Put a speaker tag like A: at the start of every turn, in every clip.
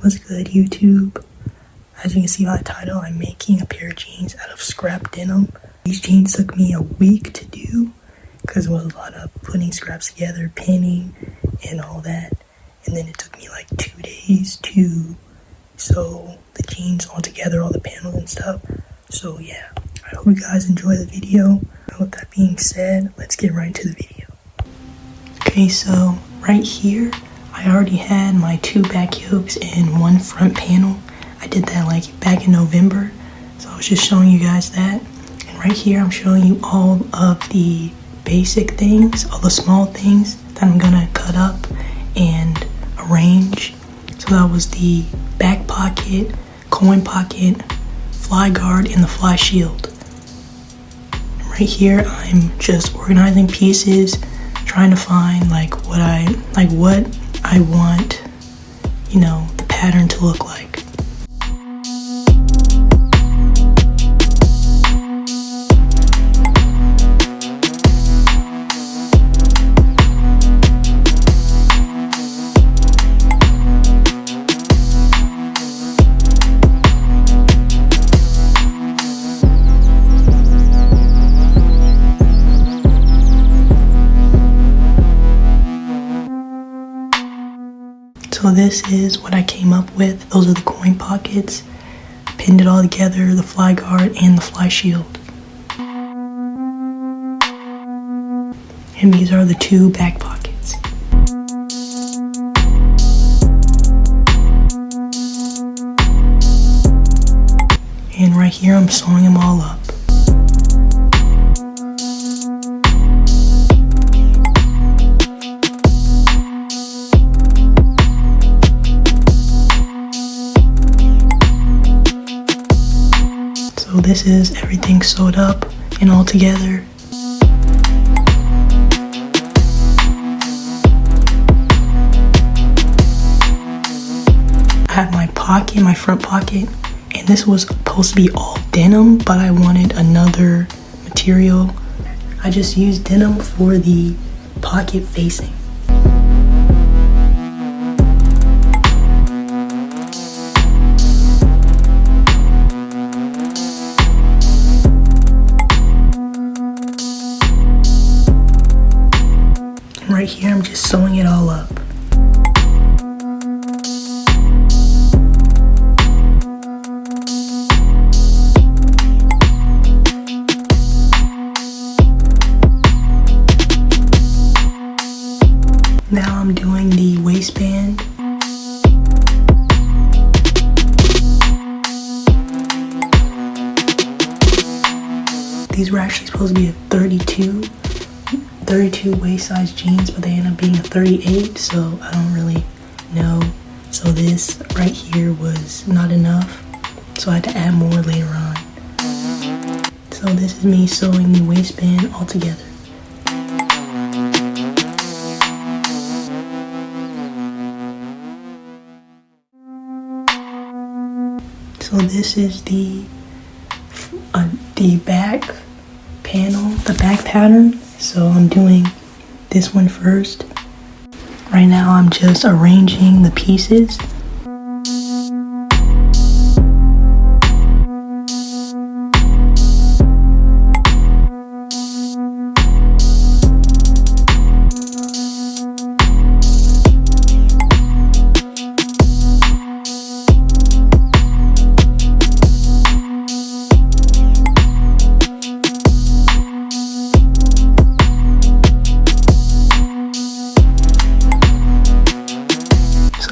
A: What's good, YouTube? As you can see by the title, I'm making a pair of jeans out of scrap denim. These jeans took me a week to do because it was a lot of putting scraps together, pinning, and all that. And then it took me like 2 days to sew the jeans all together, all the panels and stuff. So yeah, I hope you guys enjoy the video. With that being said, let's get right into the video. Okay, so right here, I already had my 2 back yokes and 1 front panel. I did that like back in November, so I was just showing you guys that. And right here, I'm showing you all of the basic things, all the small things that I'm gonna cut up and arrange. So that was the back pocket, coin pocket, fly guard, and the fly shield. And right here, I'm just organizing pieces, trying to find like what I want, you know, the pattern to look like. So this is what I came up with. Those are the coin pockets. Pinned it all together, the fly guard and the fly shield. And these are the 2 back pockets. And right here I'm sewing them all up. So this is everything sewed up and all together. I have my pocket, my front pocket, and this was supposed to be all denim, but I wanted another material. I just used denim for the pocket facing. Right here, I'm just sewing it all up. Now I'm doing the waistband. These were actually supposed to be a 32 waist size jeans, but they ended up being a 38, so I don't really know. So this right here was not enough, so I had to add more later on. So this is me sewing the waistband all together. So this is the back panel, the back pattern. So I'm doing this one first. Right now I'm just arranging the pieces.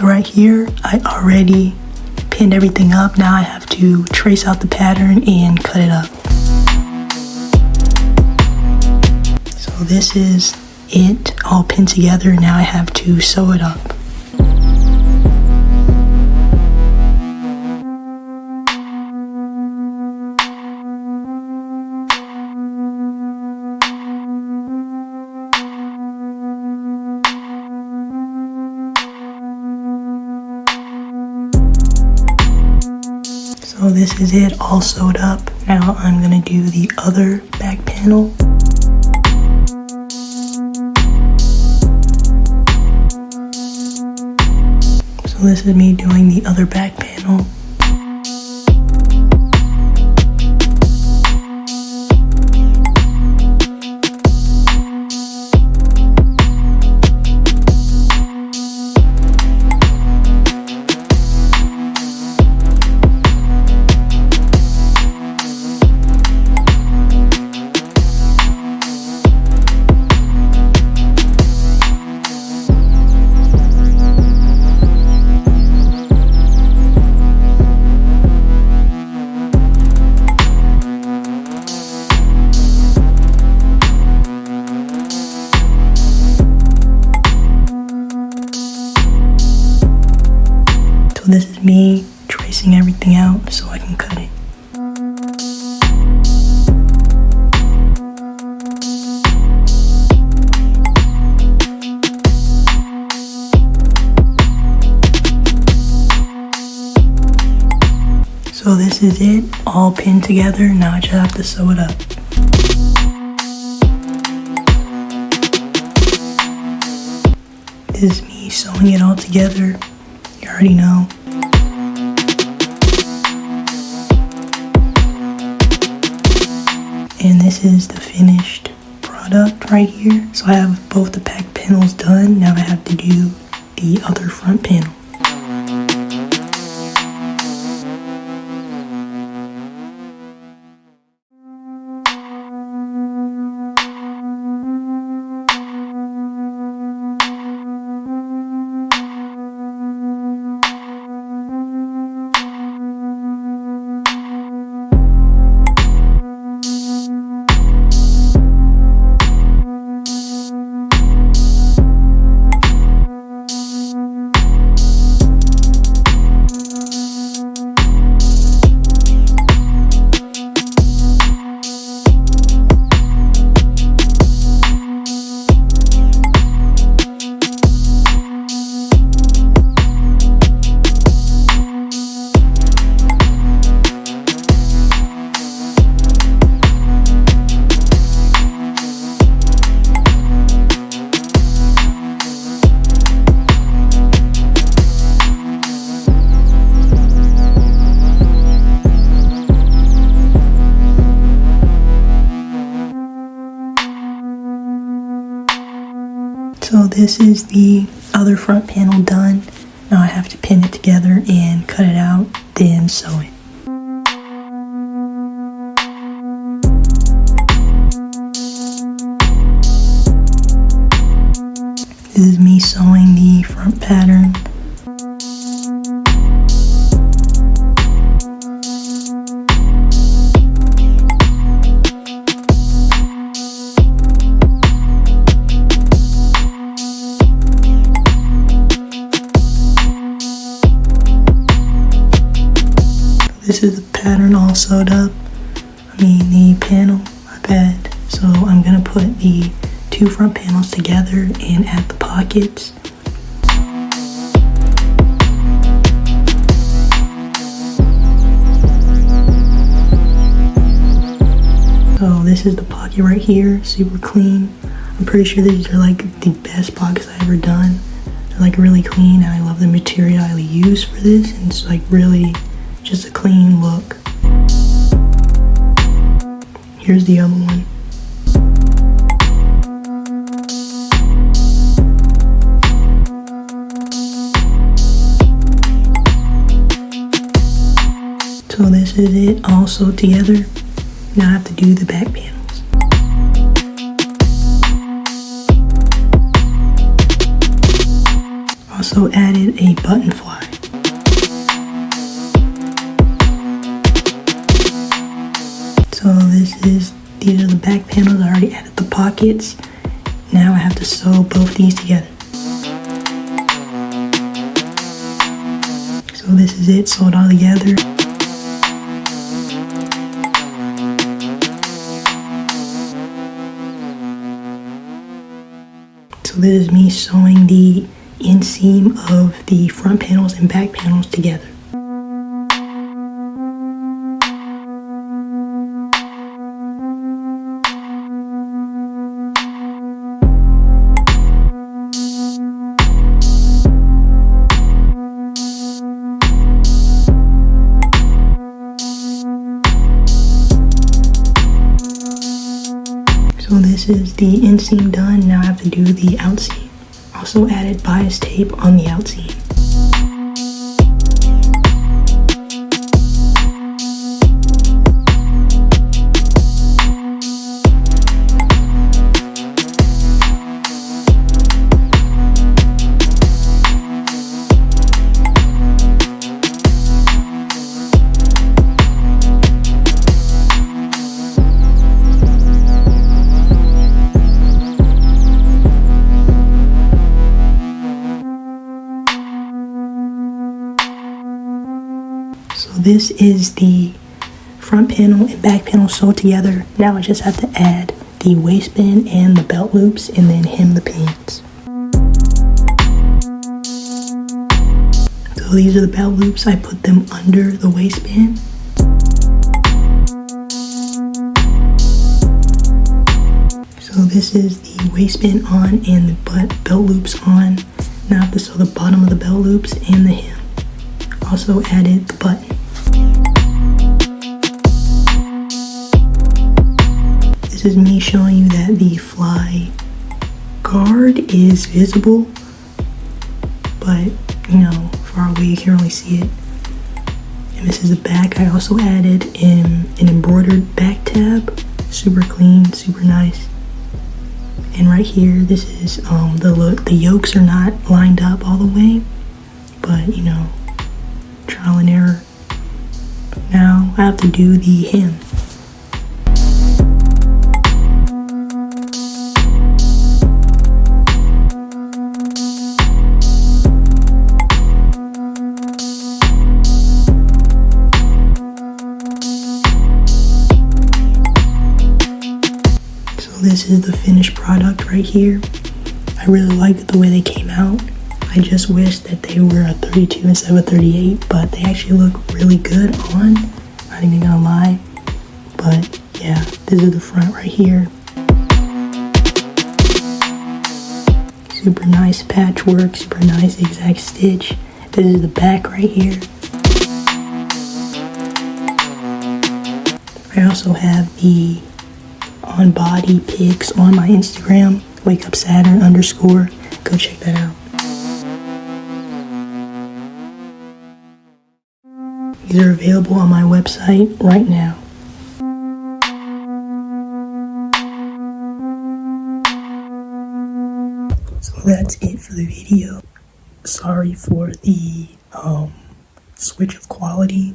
A: Right here, I already pinned everything up. Now I have to trace out the pattern and cut it up. So this is it all pinned together. Now I have to sew it up. So this is it all sewed up. Now I'm gonna do the other back panel. So this is me doing the other back panel. This is me tracing everything out so I can cut it. So this is it, all pinned together. Now I just have to sew it up. This is me sewing it all together. You already know. And this is the finished product right here. So I have both the back panels done. Now I have to do the other front panel. So this is the other front panel done. Now I have to pin it together and cut it out, then sew it. This is me sewing the front pattern. This is the pattern all sewed up. The panel, my bad. So I'm gonna put the two front panels together and add the pockets. So this is the pocket right here, super clean. I'm pretty sure these are like the best pockets I've ever done. They're like really clean, and I love the material I use for this, and it's like really just a clean look. Here's the other one. So this is it all sewed together. Now I have to do the back panels. Also added a button fly. So these are the back panels. I already added the pockets. Now I have to sew both these together. So this is it, sewed all together. So this is me sewing the inseam of the front panels and back panels together. this is the inseam done. Now I have to do the outseam. Also added bias tape on the outseam. So this is the front panel and back panel sewed together. Now I just have to add the waistband and the belt loops and then hem the pins. So these are the belt loops. I put them under the waistband. So this is the waistband on and the belt loops on. Now I have to sew the bottom of the belt loops and the hem. Also added the button. This is me showing you that the fly guard is visible, but you know, far away you can't really see it. And this is the back. I also added an embroidered back tab. Super clean, super nice. And right here, this is the yokes are not lined up all the way, but you know, trial and error. Now I have to do the hem. So this is the finished product right here. I really like the way they came out. I just wish that they were a 32 instead of a 38, but they actually look really good on, not even gonna lie. But yeah, this is the front right here. Super nice patchwork, super nice exact stitch. This is the back right here. I also have the on body pics on my Instagram, wakeupsaturn_. Go check that out. These are available on my website right now. So that's it for the video. Sorry for the switch of quality.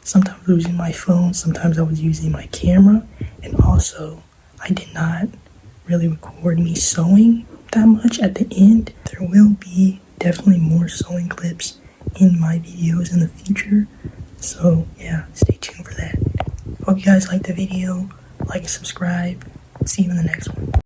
A: Sometimes I was using my phone, sometimes I was using my camera, and also I did not really record me sewing that much at the end. There will be definitely more sewing clips in my videos in the future, so yeah, stay tuned for that. Hope you guys liked the video. Like and subscribe. See you in the next one.